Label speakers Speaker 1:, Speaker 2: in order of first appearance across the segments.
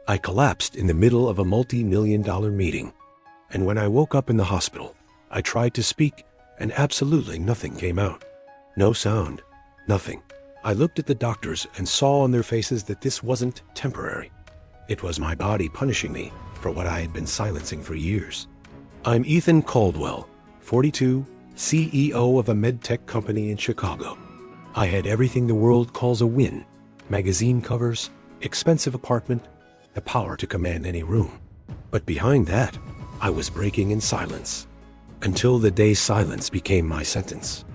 Speaker 1: I collapsed in the middle of a multi-million-dollar meeting. And when I woke up in the hospital, I tried to speak, and absolutely nothing came out. No sound. Nothing. I looked at the doctors and saw on their faces that this wasn't temporary. It was my body punishing me for what I had been silencing for years. I'm Ethan Caldwell, 42, CEO of a medtech company in Chicago. I had everything the world calls a win: magazine covers, expensive apartment, the power to command any room. But behind that, I was breaking in silence. Until the day silence became my sentence.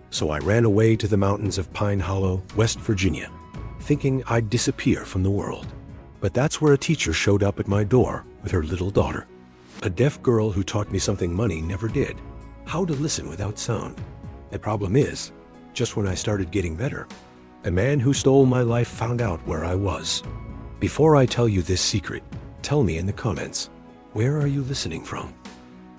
Speaker 1: So I ran away to the mountains of Pine Hollow, West Virginia, thinking I'd disappear from the world. But that's where a teacher showed up at my door with her little daughter. A deaf girl who taught me something money never did: how to listen without sound. The problem is, just when I started getting better, a man who stole my life found out where I was. Before I tell you this secret, tell me in the comments, where are you listening from?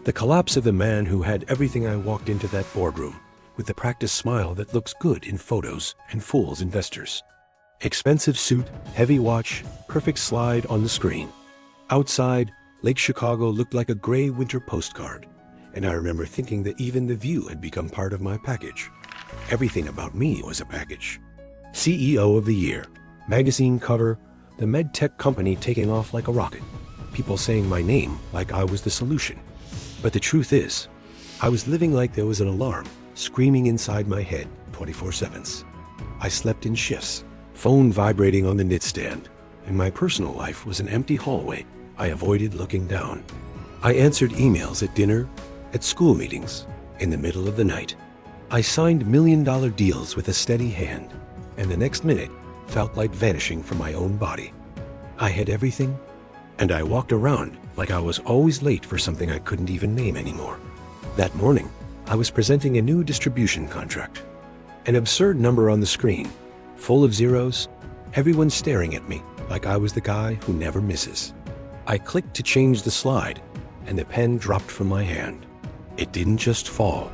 Speaker 1: The collapse of the man who had everything. I walked into that boardroom with the practice smile that looks good in photos and fools investors. Expensive suit, heavy watch, perfect slide on the screen. Outside, Lake Chicago looked like a gray winter postcard, and I remember thinking that even the view had become part of my package. Everything about me was a package. CEO of the year, magazine cover, the med tech company taking off like a rocket, people saying my name like I was the solution. But the truth is, I was living like there was an alarm screaming inside my head 24/7. I slept in shifts, phone vibrating on the nightstand, and my personal life was an empty hallway I avoided looking down. I answered emails at dinner, at school meetings, in the middle of the night. I signed million-dollar deals with a steady hand, and the next minute felt like vanishing from my own body. I had everything, and I walked around like I was always late for something I couldn't even name anymore. That morning, I was presenting a new distribution contract. An absurd number on the screen, full of zeros, everyone staring at me like I was the guy who never misses. I clicked to change the slide, and the pen dropped from my hand. It didn't just fall.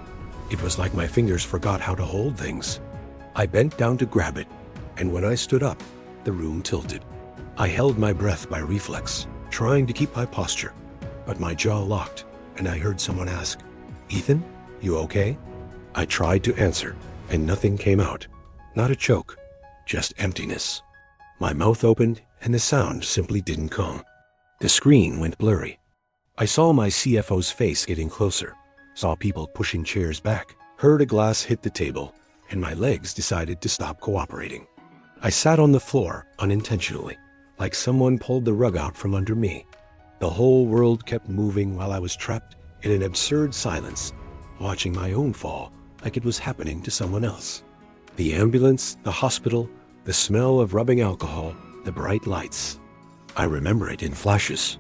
Speaker 1: It was like my fingers forgot how to hold things. I bent down to grab it, and when I stood up, the room tilted. I held my breath by reflex, trying to keep my posture, but my jaw locked, and I heard someone ask, "Ethan, you okay?" I tried to answer, and nothing came out. Not a choke, just emptiness. My mouth opened, and the sound simply didn't come. The screen went blurry. I saw my CFO's face getting closer, saw people pushing chairs back, heard a glass hit the table, and my legs decided to stop cooperating. I sat on the floor unintentionally, like someone pulled the rug out from under me. The whole world kept moving while I was trapped in an absurd silence, watching my own fall like it was happening to someone else. The ambulance, the hospital, the smell of rubbing alcohol, the bright lights. I remember it in flashes.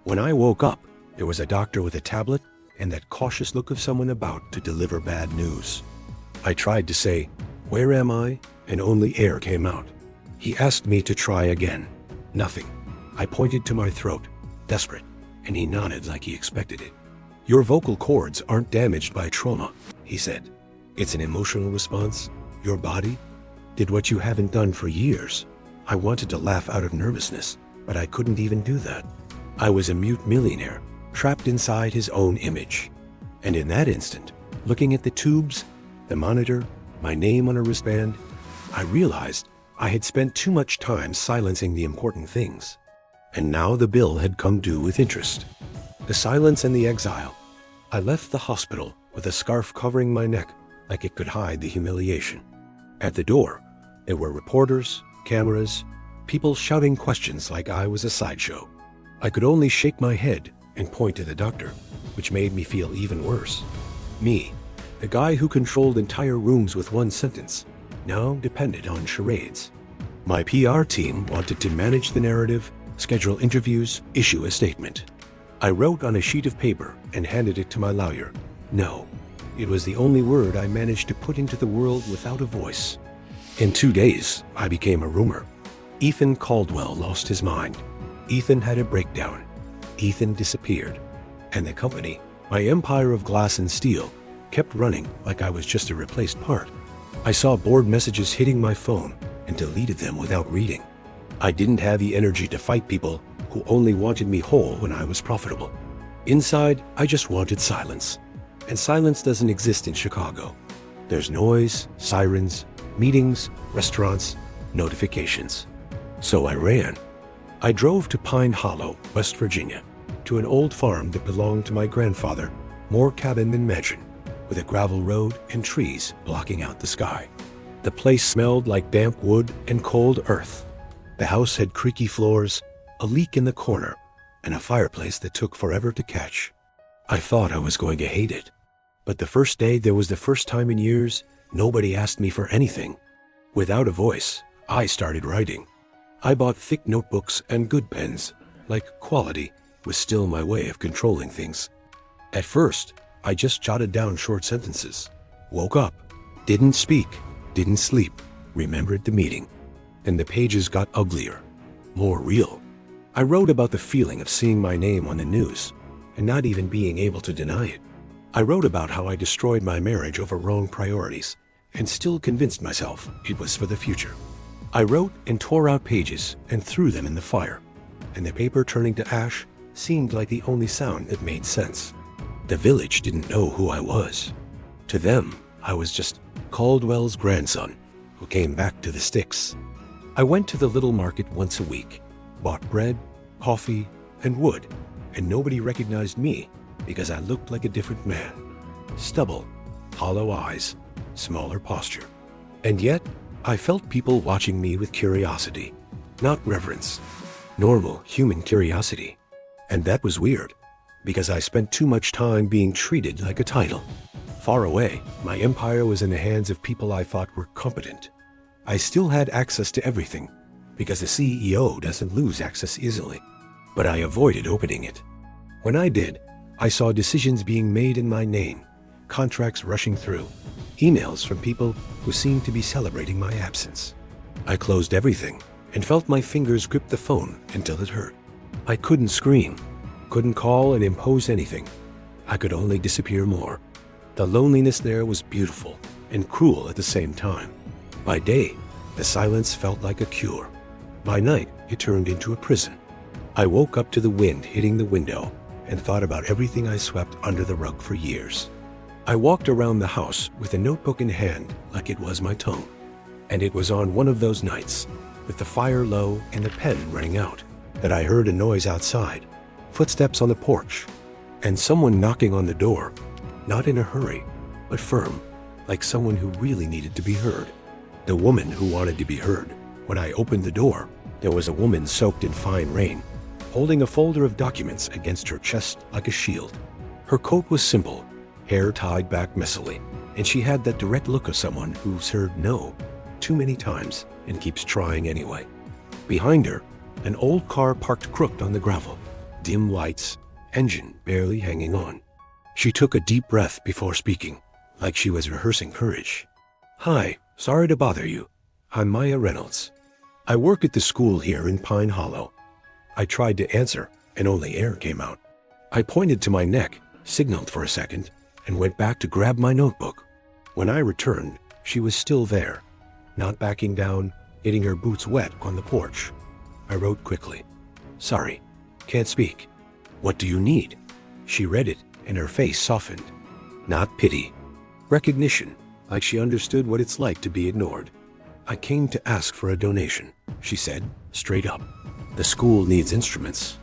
Speaker 1: When I woke up, there was a doctor with a tablet and that cautious look of someone about to deliver bad news. I tried to say, "Where am I?" and only air came out. He asked me to try again. Nothing. I pointed to my throat, desperate, and he nodded like he expected it. "Your vocal cords aren't damaged by trauma," he said. "It's an emotional response. Your body did what you haven't done for years." I wanted to laugh out of nervousness, but I couldn't even do that. I was a mute millionaire, trapped inside his own image. And in that instant, looking at the tubes, the monitor, my name on a wristband, I realized I had spent too much time silencing the important things. And now the bill had come due with interest. The silence and the exile. I left the hospital with a scarf covering my neck like it could hide the humiliation. At the door, there were reporters, cameras, people shouting questions like I was a sideshow. I could only shake my head and point to the doctor, which made me feel even worse. Me, the guy who controlled entire rooms with one sentence, now depended on charades. My PR team wanted to manage the narrative, schedule interviews, issue a statement. I wrote on a sheet of paper and handed it to my lawyer. No. It was the only word I managed to put into the world without a voice. In 2 days, I became a rumor. Ethan Caldwell lost his mind. Ethan had a breakdown. Ethan disappeared. And the company, my empire of glass and steel, kept running like I was just a replaced part. I saw board messages hitting my phone and deleted them without reading. I didn't have the energy to fight people, who only wanted me whole when I was profitable. Inside, I just wanted silence. And silence doesn't exist in Chicago. There's noise, sirens, meetings, restaurants, notifications. So I ran. I drove to Pine Hollow, West Virginia, to an old farm that belonged to my grandfather, more cabin than mansion, with a gravel road and trees blocking out the sky. The place smelled like damp wood and cold earth. The house had creaky floors, a leak in the corner, and a fireplace that took forever to catch. I thought I was going to hate it. But the first day, there was the first time in years nobody asked me for anything. Without a voice, I started writing. I bought thick notebooks and good pens, like quality was still my way of controlling things. At first, I just jotted down short sentences. Woke up, didn't speak, didn't sleep, remembered the meeting. And the pages got uglier, more real. I wrote about the feeling of seeing my name on the news and not even being able to deny it. I wrote about how I destroyed my marriage over wrong priorities and still convinced myself it was for the future. I wrote and tore out pages and threw them in the fire, and the paper turning to ash seemed like the only sound that made sense. The village didn't know who I was. To them, I was just Caldwell's grandson who came back to the sticks. I went to the little market once a week, bought bread, coffee, and wood, and nobody recognized me because I looked like a different man. Stubble, hollow eyes, smaller posture. And yet, I felt people watching me with curiosity, not reverence. Normal human curiosity. And that was weird, because I spent too much time being treated like a title. Far away, my empire was in the hands of people I thought were competent. I still had access to everything, because the CEO doesn't lose access easily. But I avoided opening it. When I did, I saw decisions being made in my name, contracts rushing through, emails from people who seemed to be celebrating my absence. I closed everything and felt my fingers grip the phone until it hurt. I couldn't scream, couldn't call and impose anything. I could only disappear more. The loneliness there was beautiful and cruel at the same time. By day, the silence felt like a cure. By night, it turned into a prison. I woke up to the wind hitting the window and thought about everything I swept under the rug for years. I walked around the house with a notebook in hand like it was my tongue. And it was on one of those nights, with the fire low and the pen running out, that I heard a noise outside, footsteps on the porch, and someone knocking on the door, not in a hurry, but firm, like someone who really needed to be heard. The woman who wanted to be heard. When I opened the door, there was a woman soaked in fine rain, holding a folder of documents against her chest like a shield. Her coat was simple, hair tied back messily, and she had that direct look of someone who's heard no too many times and keeps trying anyway. Behind her, an old car parked crooked on the gravel, dim lights, engine barely hanging on. She took a deep breath before speaking, like she was rehearsing courage. "Hi, sorry to bother you. I'm Maya Reynolds. I work at the school here in Pine Hollow." I tried to answer, and only air came out. I pointed to my neck, signaled for a second, and went back to grab my notebook. When I returned, she was still there, not backing down, getting her boots wet on the porch. I wrote quickly, "Sorry, can't speak. What do you need?" She read it, and her face softened. Not pity. Recognition, like she understood what it's like to be ignored. "I came to ask for a donation," she said, straight up. "The school needs instruments.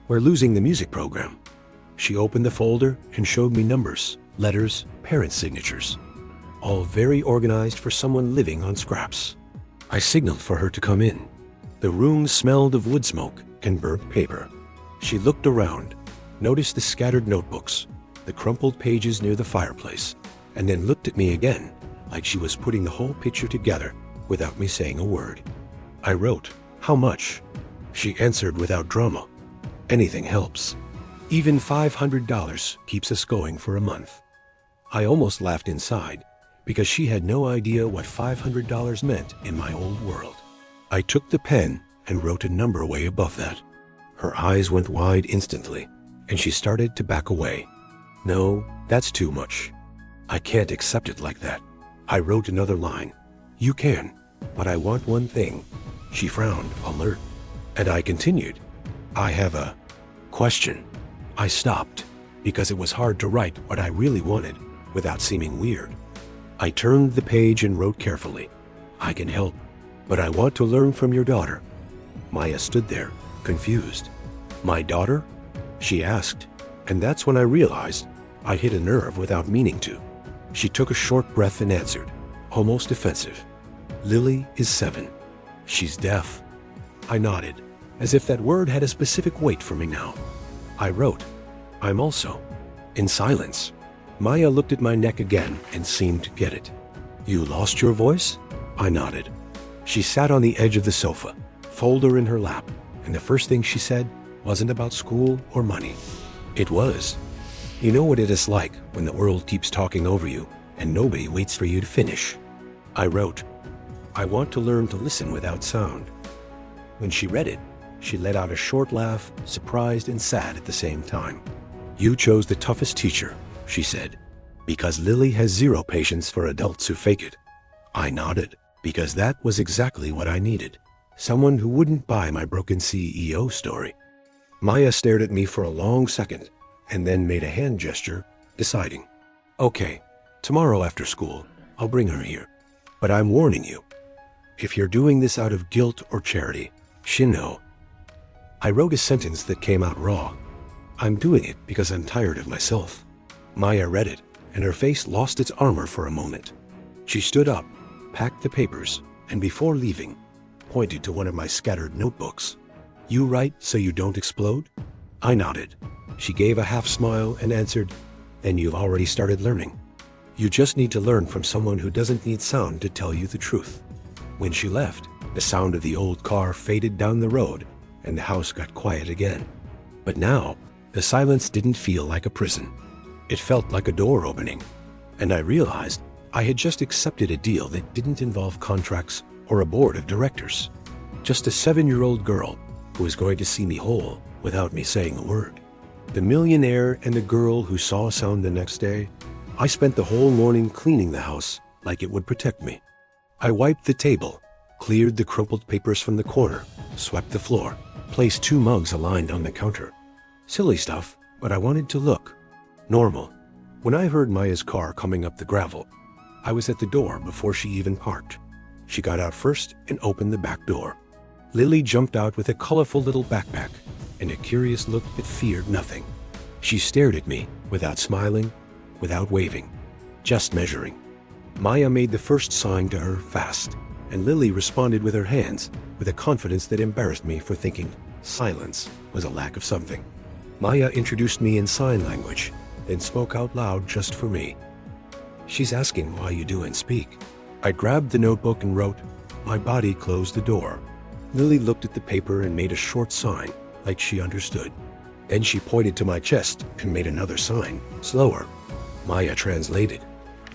Speaker 1: We're losing the music program." She opened the folder and showed me numbers, letters, parents' signatures. All very organized for someone living on scraps. I signaled for her to come in. The room smelled of wood smoke and burnt paper. She looked around, noticed the scattered notebooks, the crumpled pages near the fireplace, and then looked at me again, like she was putting the whole picture together without me saying a word. I wrote, "How much?" She answered without drama, "Anything helps. Even $500 keeps us going for a month." I almost laughed inside, because she had no idea what $500 meant in my old world. I took the pen and wrote a number way above that. Her eyes went wide instantly, and she started to back away. "No, that's too much. I can't accept it like that." I wrote another line. "You can, but I want one thing." She frowned, alert. And I continued, I have a question. I stopped because it was hard to write what I really wanted without seeming weird. I turned the page and wrote carefully. I can help, but I want to learn from your daughter. Maya stood there, confused. My daughter? She asked, and that's when I realized I hit a nerve without meaning to. She took a short breath and answered, almost defensive. Lily is 7. She's deaf. I nodded, as if that word had a specific weight for me now. I wrote, I'm also. In silence, Maya looked at my neck again and seemed to get it. You lost your voice? I nodded. She sat on the edge of the sofa, folder in her lap, and the first thing she said wasn't about school or money. It was, you know what it is like when the world keeps talking over you and nobody waits for you to finish. I wrote, I want to learn to listen without sound. When she read it, she let out a short laugh, surprised and sad at the same time. You chose the toughest teacher, she said, because Lily has zero patience for adults who fake it. I nodded, because that was exactly what I needed. Someone who wouldn't buy my broken CEO story. Maya stared at me for a long second, and then made a hand gesture, deciding. Okay, tomorrow after school, I'll bring her here. But I'm warning you, if you're doing this out of guilt or charity, she'll know. I wrote a sentence that came out raw. I'm doing it because I'm tired of myself. Maya read it, and her face lost its armor for a moment. She stood up, packed the papers, and before leaving, pointed to one of my scattered notebooks. You write so you don't explode? I nodded. She gave a half smile and answered, then you've already started learning. You just need to learn from someone who doesn't need sound to tell you the truth. When she left, the sound of the old car faded down the road, and the house got quiet again. But now, the silence didn't feel like a prison. It felt like a door opening, and I realized I had just accepted a deal that didn't involve contracts or a board of directors. Just a 7-year-old girl who was going to see me whole without me saying a word. The millionaire and the girl who saw sound the next day. I spent the whole morning cleaning the house like it would protect me. I wiped the table, cleared the crumpled papers from the corner, swept the floor, placed 2 mugs aligned on the counter. Silly stuff, but I wanted to look normal. When I heard Maya's car coming up the gravel, I was at the door before she even parked. She got out first and opened the back door. Lily jumped out with a colorful little backpack and a curious look that feared nothing. She stared at me without smiling, without waving, just measuring. Maya made the first sign to her fast, and Lily responded with her hands with a confidence that embarrassed me for thinking silence was a lack of something. Maya introduced me in sign language, then spoke out loud just for me. She's asking why you do and speak. I grabbed the notebook and wrote, my body closed the door. Lily looked at the paper and made a short sign, like she understood. Then she pointed to my chest and made another sign, slower. Maya translated.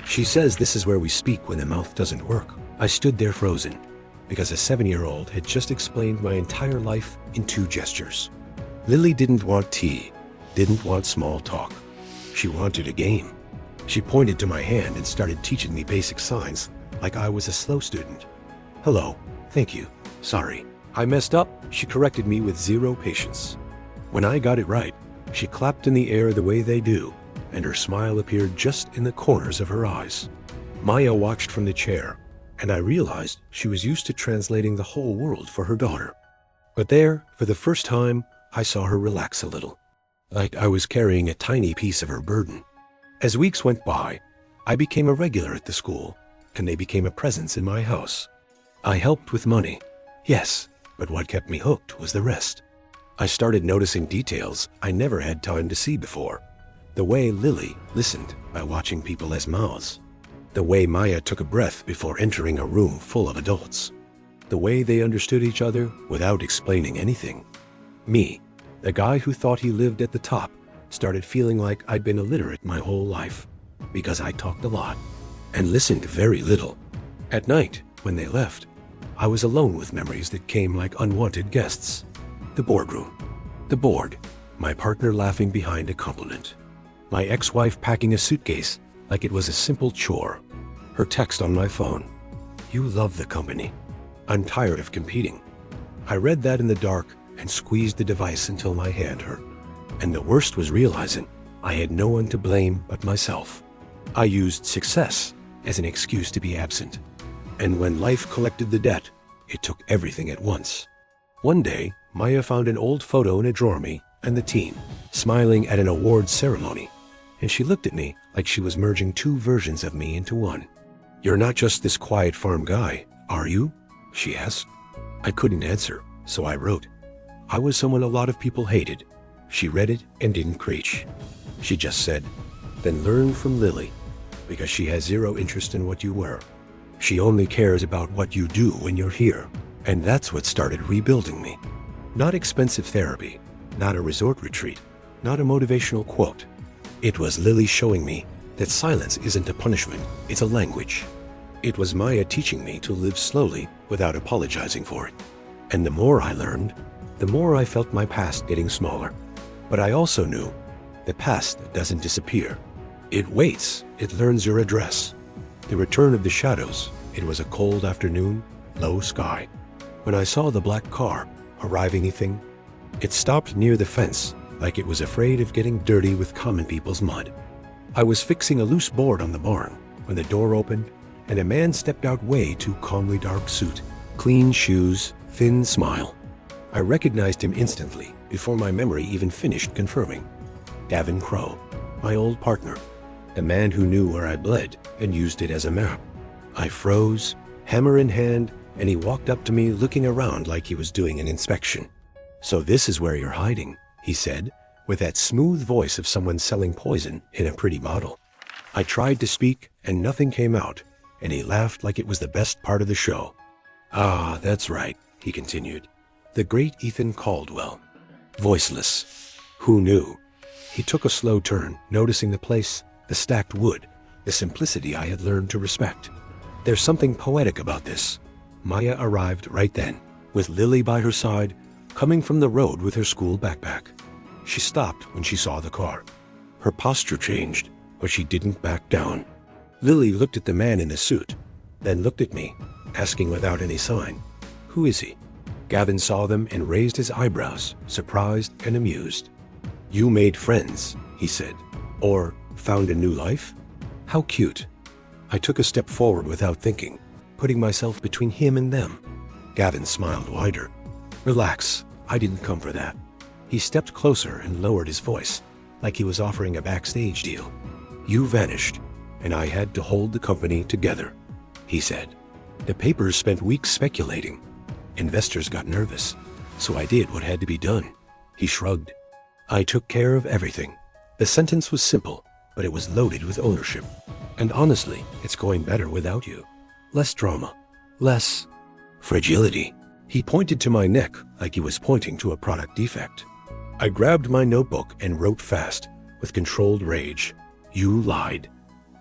Speaker 1: She says this is where we speak when the mouth doesn't work. I stood there frozen, because a 7-year-old had just explained my entire life in 2 gestures. Lily didn't want tea, didn't want small talk. She wanted a game. She pointed to my hand and started teaching me basic signs, like I was a slow student. Hello, thank you, sorry. I messed up, she corrected me with zero patience. When I got it right, she clapped in the air the way they do, and her smile appeared just in the corners of her eyes. Maya watched from the chair, and I realized she was used to translating the whole world for her daughter. But there, for the first time, I saw her relax a little, like I was carrying a tiny piece of her burden. As weeks went by, I became a regular at the school, and they became a presence in my house. I helped with money, yes, but what kept me hooked was the rest. I started noticing details I never had time to see before. The way Lily listened by watching people as mouths. The way Maya took a breath before entering a room full of adults. The way they understood each other without explaining anything. Me, the guy who thought he lived at the top, started feeling like I'd been illiterate my whole life, because I talked a lot and listened very little. At night, when they left, I was alone with memories that came like unwanted guests. The boardroom, the board, my partner laughing behind a compliment, my ex-wife packing a suitcase like it was a simple chore, her text on my phone, you love the company. I'm tired of competing. I read that in the dark and squeezed the device until my hand hurt. And the worst was realizing I had no one to blame but myself. I used success as an excuse to be absent. And when life collected the debt, it took everything at once. One day, Maya found an old photo in a drawer of me and the teen, smiling at an awards ceremony. And she looked at me like she was merging two versions of me into one. "You're not just this quiet farm guy, are you?" she asked. I couldn't answer, so I wrote, "I was someone a lot of people hated." She read it and didn't preach. She just said, "Then learn from Lily, because she has zero interest in what you were. She only cares about what you do when you're here." And that's what started rebuilding me. Not expensive therapy, not a resort retreat, not a motivational quote. It was Lily showing me that silence isn't a punishment, it's a language. It was Maya teaching me to live slowly without apologizing for it. And the more I learned, the more I felt my past getting smaller. But I also knew the past doesn't disappear. It waits, it learns your address. The return of the shadows. It was a cold afternoon, low sky. When I saw the black car arriving, it stopped near the fence like it was afraid of getting dirty with common people's mud. I was fixing a loose board on the barn when the door opened and a man stepped out, way too calmly, dark suit, clean shoes, thin smile. I recognized him instantly before my memory even finished confirming. Gavin Crow, my old partner, the man who knew where I bled and used it as a map. I froze, hammer in hand, and he walked up to me looking around like he was doing an inspection. "So this is where you're hiding," he said, with that smooth voice of someone selling poison in a pretty bottle. I tried to speak and nothing came out, and he laughed like it was the best part of the show. "Ah, that's right," he continued. "The great Ethan Caldwell." Voiceless. Who knew? He took a slow turn, noticing the place, the stacked wood, the simplicity I had learned to respect. There's something poetic about this. Maya arrived right then, with Lily by her side, coming from the road with her school backpack. She stopped when she saw the car. Her posture changed, but she didn't back down. Lily looked at the man in the suit, then looked at me, asking without any sign, "Who is he?" Gavin saw them and raised his eyebrows, surprised and amused. "You made friends," he said. "Or found a new life? How cute." I took a step forward without thinking, putting myself between him and them. Gavin smiled wider. "Relax, I didn't come for that." He stepped closer and lowered his voice, like he was offering a backstage deal. "You vanished, and I had to hold the company together," he said. "The papers spent weeks speculating. Investors got nervous, so I did what had to be done." He shrugged. "I took care of everything." The sentence was simple, but it was loaded with ownership. "And honestly, it's going better without you. Less drama, less fragility." He pointed to my neck like he was pointing to a product defect. I grabbed my notebook and wrote fast, with controlled rage. "You lied.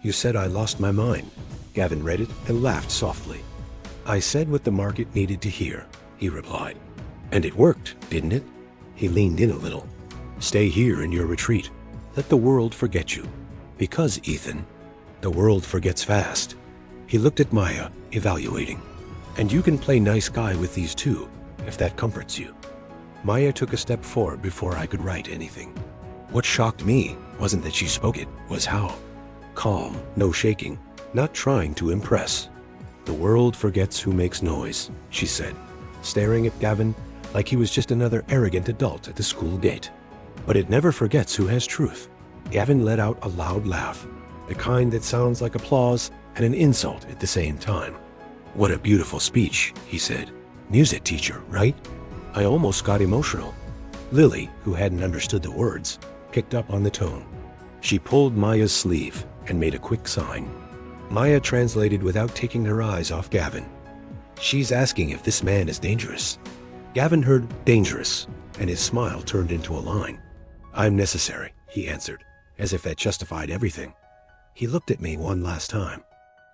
Speaker 1: You said I lost my mind." Gavin read it and laughed softly. "I said what the market needed to hear," he replied. "And it worked, didn't it?" He leaned in a little. "Stay here in your retreat. Let the world forget you. Because, Ethan, the world forgets fast." He looked at Maya, evaluating. "And you can play nice guy with these two, if that comforts you." Maya took a step forward before I could write anything. What shocked me wasn't that she spoke, it was how. Calm, no shaking, not trying to impress. "The world forgets who makes noise," she said, staring at Gavin like he was just another arrogant adult at the school gate. "But it never forgets who has truth." Gavin let out a loud laugh, the kind that sounds like applause and an insult at the same time. "What a beautiful speech," he said. "Music teacher, right?" I almost got emotional. Lily, who hadn't understood the words, picked up on the tone. She pulled Maya's sleeve and made a quick sign. Maya translated without taking her eyes off Gavin. "She's asking if this man is dangerous." Gavin heard "dangerous," and his smile turned into a line. "I'm necessary," he answered, as if that justified everything. He looked at me one last time.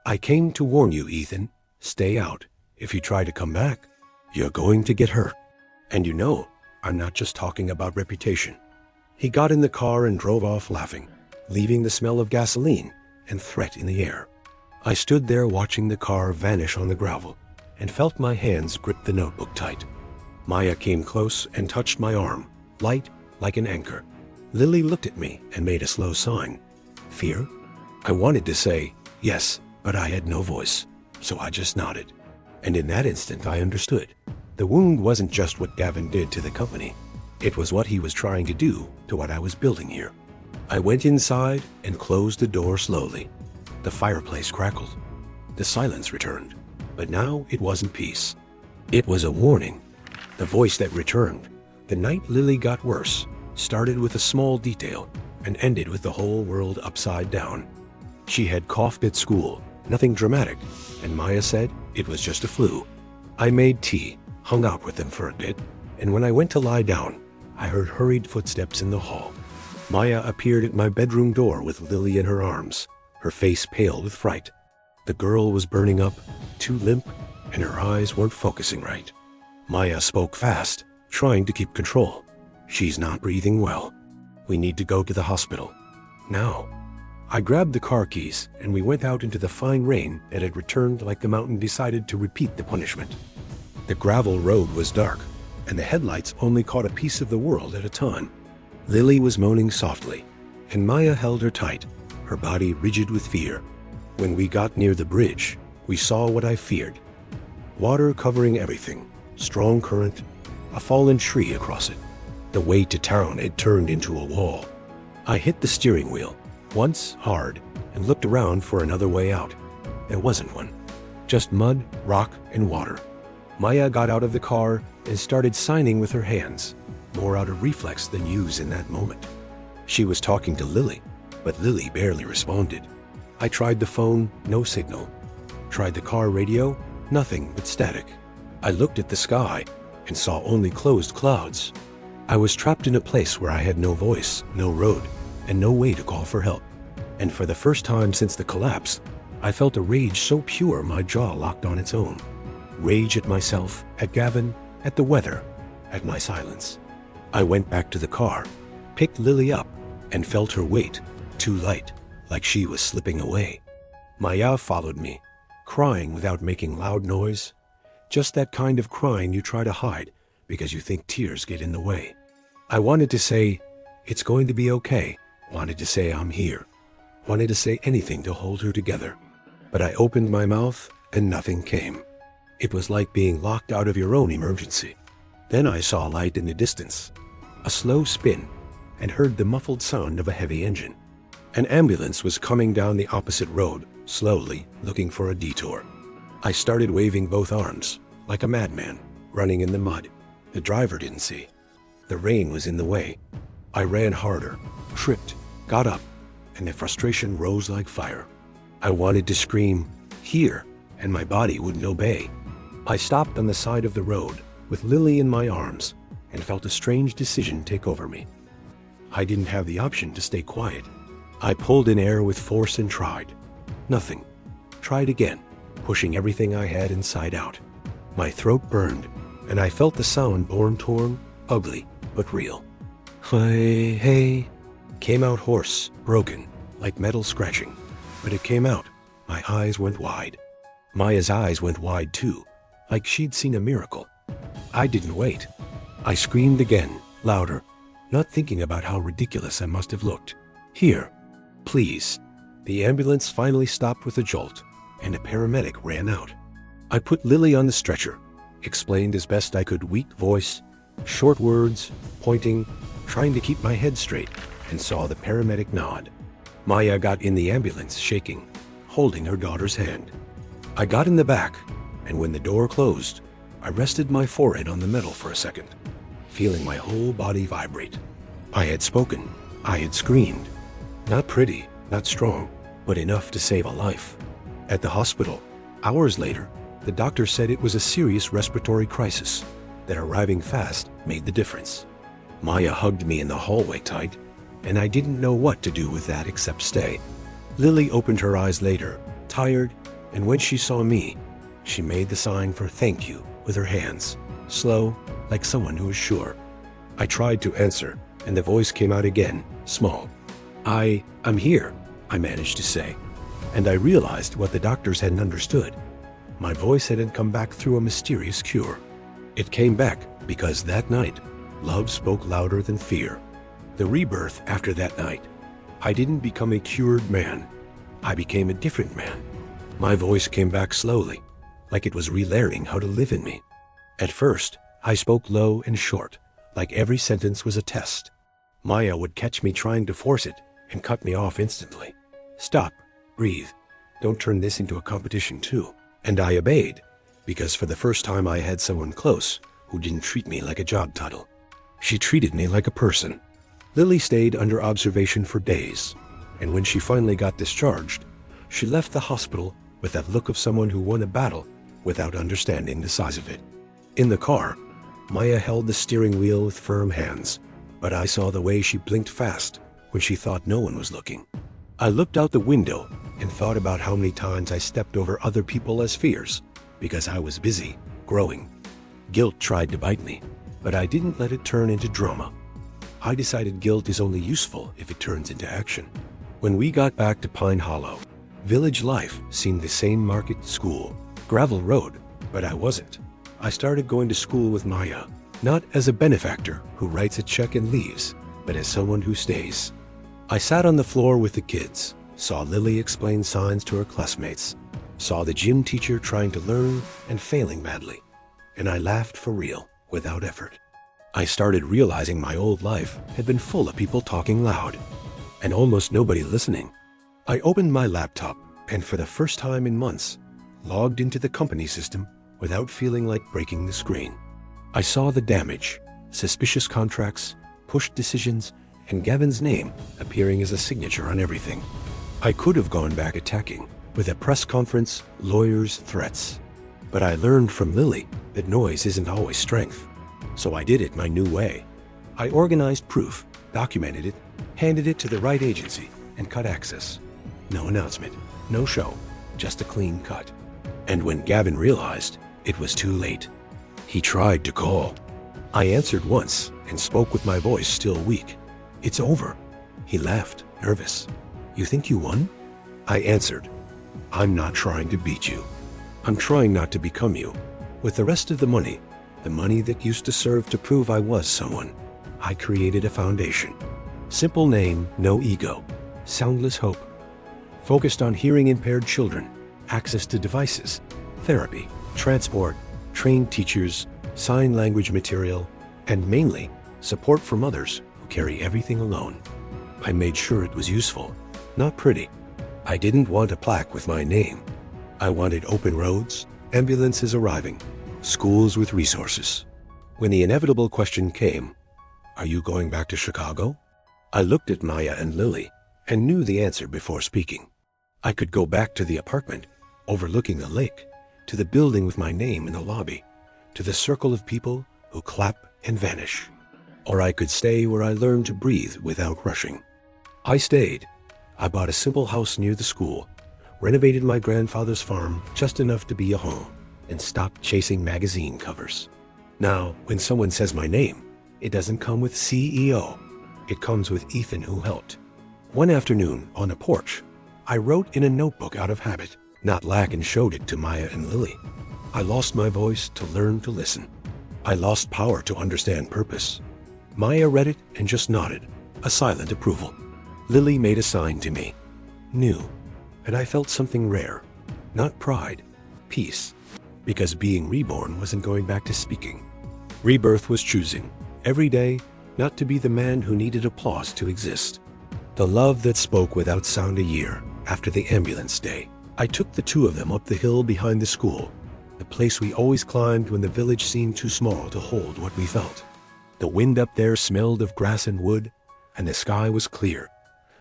Speaker 1: "I came to warn you, Ethan. Stay out. If you try to come back, you're going to get hurt. And you know, I'm not just talking about reputation." He got in the car and drove off laughing, leaving the smell of gasoline and threat in the air. I stood there watching the car vanish on the gravel and felt my hands grip the notebook tight. Maya came close and touched my arm, light like an anchor. Lily looked at me and made a slow sign. Fear? I wanted to say yes, but I had no voice, so I just nodded. And in that instant I understood. The wound wasn't just what Gavin did to the company. It was what he was trying to do to what I was building here. I went inside and closed the door slowly. The fireplace crackled. The silence returned, but now it wasn't peace. It was a warning. The voice that returned. The night Lily got worse started with a small detail and ended with the whole world upside down. She had coughed at school, nothing dramatic, and Maya said it was just a flu. I made tea, hung out with them for a bit, and when I went to lie down, I heard hurried footsteps in the hall. Maya appeared at my bedroom door with Lily in her arms, her face pale with fright. The girl was burning up, too limp, and her eyes weren't focusing right. Maya spoke fast, trying to keep control. She's not breathing well. We need to go to the hospital. Now. I grabbed the car keys and we went out into the fine rain that had returned like the mountain decided to repeat the punishment. The gravel road was dark, and the headlights only caught a piece of the world at a time. Lily was moaning softly, and Maya held her tight, her body rigid with fear. When we got near the bridge, we saw what I feared. Water covering everything, strong current, a fallen tree across it. The way to town had turned into a wall. I hit the steering wheel, once hard, and looked around for another way out. There wasn't one. Just mud, rock, and water. Maya got out of the car and started signing with her hands, more out of reflex than use in that moment. She was talking to Lily, but Lily barely responded. I tried the phone, no signal. Tried the car radio, nothing but static. I looked at the sky and saw only closed clouds. I was trapped in a place where I had no voice, no road, and no way to call for help. And for the first time since the collapse, I felt a rage so pure my jaw locked on its own. Rage at myself, at Gavin, at the weather, at my silence. I went back to the car, picked Lily up, and felt her weight, too light, like she was slipping away. Maya followed me, crying without making loud noise. Just that kind of crying you try to hide because you think tears get in the way. I wanted to say, it's going to be okay. Wanted to say I'm here. Wanted to say anything to hold her together. But I opened my mouth and nothing came. It was like being locked out of your own emergency. Then I saw light in the distance, a slow spin, and heard the muffled sound of a heavy engine. An ambulance was coming down the opposite road, slowly, looking for a detour. I started waving both arms, like a madman, running in the mud. The driver didn't see. The rain was in the way. I ran harder, tripped, got up, and the frustration rose like fire. I wanted to scream, here, and my body wouldn't obey. I stopped on the side of the road, with Lily in my arms, and felt a strange decision take over me. I didn't have the option to stay quiet. I pulled in air with force and tried. Nothing. Tried again, pushing everything I had inside out. My throat burned, and I felt the sound born torn, ugly, but real. Hey, came out hoarse, broken, like metal scratching. But it came out. My eyes went wide. Maya's eyes went wide too, like she'd seen a miracle. I didn't wait. I screamed again, louder, not thinking about how ridiculous I must have looked. Here, please. The ambulance finally stopped with a jolt, and a paramedic ran out. I put Lily on the stretcher, explained as best I could, weak voice, short words, pointing, trying to keep my head straight, and saw the paramedic nod. Maya got in the ambulance, shaking, holding her daughter's hand. I got in the back, and when the door closed, I rested my forehead on the metal for a second, feeling my whole body vibrate. I had spoken. I had screamed. Not pretty, not strong, but enough to save a life. At the hospital, hours later, the doctor said it was a serious respiratory crisis, that arriving fast made the difference. Maya hugged me in the hallway tight, and I didn't know what to do with that except stay. Lily opened her eyes later, tired, and when she saw me, she made the sign for thank you with her hands, slow, like someone who was sure. I tried to answer, and the voice came out again, small. I'm here, I managed to say, and I realized what the doctors hadn't understood. My voice hadn't come back through a mysterious cure. It came back Because that night, love spoke louder than fear. The rebirth after that night. I didn't become a cured man. I became a different man. My voice came back slowly, like it was relearning how to live in me. At first, I spoke low and short, like every sentence was a test. Maya would catch me trying to force it and cut me off instantly. Stop, breathe, don't turn this into a competition too. And I obeyed, because for the first time I had someone close who didn't treat me like a job title. She treated me like a person. Lily stayed under observation for days, and when she finally got discharged, she left the hospital with that look of someone who won a battle without understanding the size of it. In the car, Maya held the steering wheel with firm hands, but I saw the way she blinked fast when she thought no one was looking. I looked out the window and thought about how many times I stepped over other people as fears because I was busy growing. Guilt tried to bite me, but I didn't let it turn into drama. I decided guilt is only useful if it turns into action. When we got back to Pine Hollow, village life seemed the same: market, school, gravel road, but I wasn't. I started going to school with Maya, not as a benefactor who writes a check and leaves, but as someone who stays. I sat on the floor with the kids, saw Lily explain signs to her classmates, saw the gym teacher trying to learn and failing badly, and I laughed for real, without effort. I started realizing my old life had been full of people talking loud, and almost nobody listening. I opened my laptop, and for the first time in months, logged into the company system without feeling like breaking the screen. I saw the damage, suspicious contracts, pushed decisions, and Gavin's name appearing as a signature on everything. I could have gone back attacking, with a press conference, lawyers, threats. But I learned from Lily that noise isn't always strength. So I did it my new way. I organized proof, documented it, handed it to the right agency, and cut access. No announcement, no show, just a clean cut. And when Gavin realized, it was too late. He tried to call. I answered once and spoke with my voice still weak. "It's over." He laughed, nervous. "You think you won?" I answered, "I'm not trying to beat you. I'm trying not to become you. With the rest of the money that used to serve to prove I was someone, I created a foundation. Simple name, no ego. Soundless hope. Focused on hearing-impaired children, access to devices, therapy, transport, trained teachers, sign language material, and mainly, support from others who carry everything alone. I made sure it was useful, not pretty. I didn't want a plaque with my name. I wanted open roads, ambulances arriving, schools with resources. When the inevitable question came, "Are you going back to Chicago?" I looked at Maya and Lily and knew the answer before speaking. I could go back to the apartment, overlooking the lake, to the building with my name in the lobby, to the circle of people who clap and vanish. Or I could stay where I learned to breathe without rushing. I stayed. I bought a simple house near the school, renovated my grandfather's farm just enough to be a home, and stopped chasing magazine covers. Now, when someone says my name, it doesn't come with CEO. It comes with Ethan who helped. One afternoon, on a porch, I wrote in a notebook out of habit, not lack, and showed it to Maya and Lily. I lost my voice to learn to listen. I lost power to understand purpose. Maya read it and just nodded, a silent approval. Lily made a sign to me. New. And I felt something rare. Not pride, peace. Because being reborn wasn't going back to speaking. Rebirth was choosing, every day, not to be the man who needed applause to exist. The love that spoke without sound a year after the ambulance day. I took the two of them up the hill behind the school, the place we always climbed when the village seemed too small to hold what we felt. The wind up there smelled of grass and wood, and the sky was clear.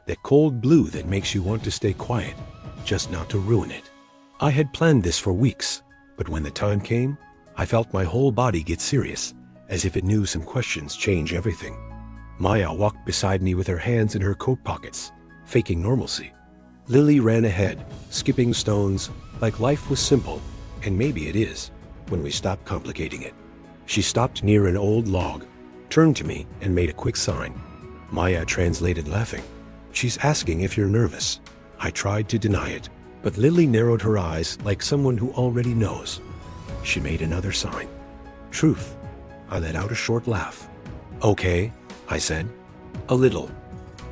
Speaker 1: That cold blue that makes you want to stay quiet, just not to ruin it. I had planned this for weeks, but when the time came, I felt my whole body get serious, as if it knew some questions change everything. Maya walked beside me with her hands in her coat pockets, faking normalcy. Lily ran ahead, skipping stones, like life was simple, and maybe it is, when we stop complicating it. She stopped near an old log, turned to me, and made a quick sign. Maya translated, laughing. "She's asking if you're nervous." I tried to deny it, but Lily narrowed her eyes like someone who already knows. She made another sign. Truth. I let out a short laugh. "Okay," I said. "A little."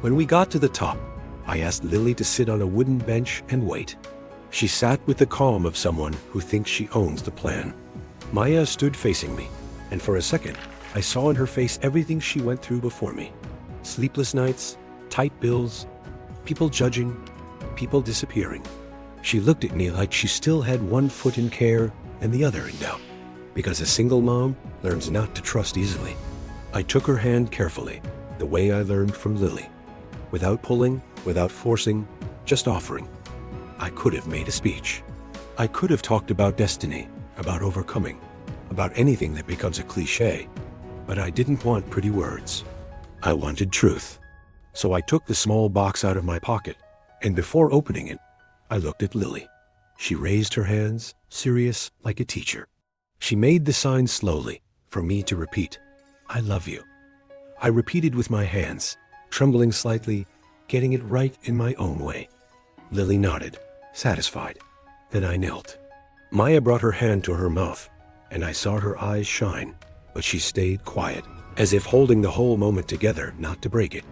Speaker 1: When we got to the top, I asked Lily to sit on a wooden bench and wait. She sat with the calm of someone who thinks she owns the plan. Maya stood facing me, and for a second, I saw in her face everything she went through before me. Sleepless nights, tight bills, people judging, people disappearing. She looked at me like she still had one foot in care and the other in doubt, because a single mom learns not to trust easily. I took her hand carefully, the way I learned from Lily. Without pulling, without forcing, just offering. I could have made a speech. I could have talked about destiny, about overcoming, about anything that becomes a cliché, but I didn't want pretty words. I wanted truth. So I took the small box out of my pocket, and before opening it, I looked at Lily. She raised her hands, serious like a teacher. She made the sign slowly, for me to repeat. "I love you." I repeated with my hands, trembling slightly, getting it right in my own way. Lily nodded, satisfied. Then I knelt. Maya brought her hand to her mouth, and I saw her eyes shine, but she stayed quiet, as if holding the whole moment together not to break it.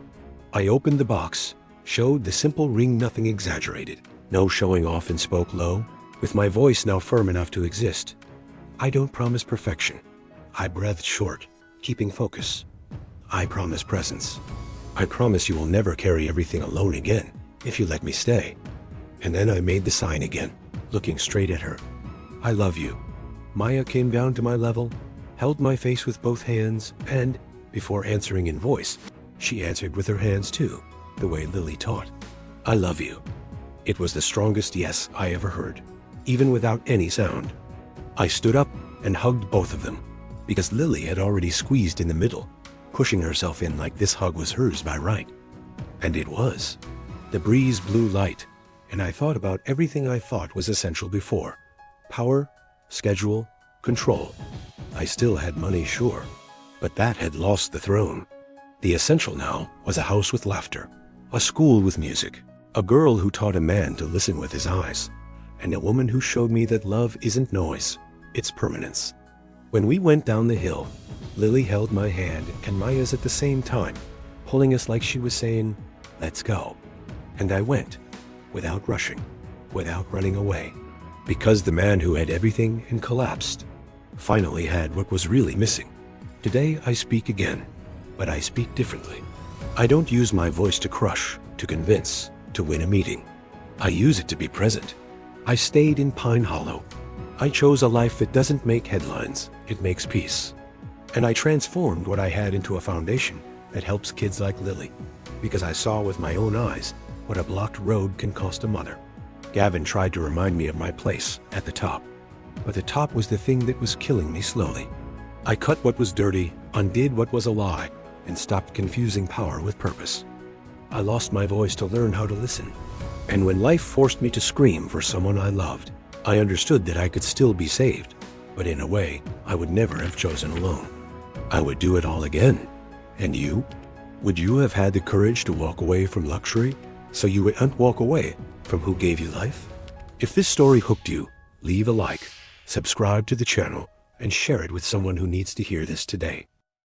Speaker 1: I opened the box, showed the simple ring, nothing exaggerated, no showing off, and spoke low, with my voice now firm enough to exist. "I don't promise perfection." I breathed short, keeping focus. "I promise presence. I promise you will never carry everything alone again, if you let me stay." And then I made the sign again, looking straight at her. "I love you." Maya came down to my level, held my face with both hands, and, before answering in voice, she answered with her hands too, the way Lily taught. "I love you." It was the strongest yes I ever heard, even without any sound. I stood up and hugged both of them, because Lily had already squeezed in the middle, pushing herself in like this hug was hers by right. And it was. The breeze blew light, and I thought about everything I thought was essential before. Power, schedule, control. I still had money, sure, but that had lost the throne. The essential now was a house with laughter, a school with music, a girl who taught a man to listen with his eyes, and a woman who showed me that love isn't noise, it's permanence. When we went down the hill, Lily held my hand and Maya's at the same time, pulling us like she was saying, "Let's go." And I went, without rushing, without running away, because the man who had everything and collapsed finally had what was really missing. Today I speak again, but I speak differently. I don't use my voice to crush, to convince, to win a meeting. I use it to be present. I stayed in Pine Hollow. I chose a life that doesn't make headlines, it makes peace. And I transformed what I had into a foundation that helps kids like Lily, because I saw with my own eyes what a blocked road can cost a mother. Gavin tried to remind me of my place at the top, but the top was the thing that was killing me slowly. I cut what was dirty, undid what was a lie, and stopped confusing power with purpose. I lost my voice to learn how to listen. And when life forced me to scream for someone I loved, I understood that I could still be saved, but in a way I would never have chosen alone. I would do it all again. And you? Would you have had the courage to walk away from luxury so you wouldn't walk away from who gave you life? If this story hooked you, leave a like, subscribe to the channel, and share it with someone who needs to hear this today.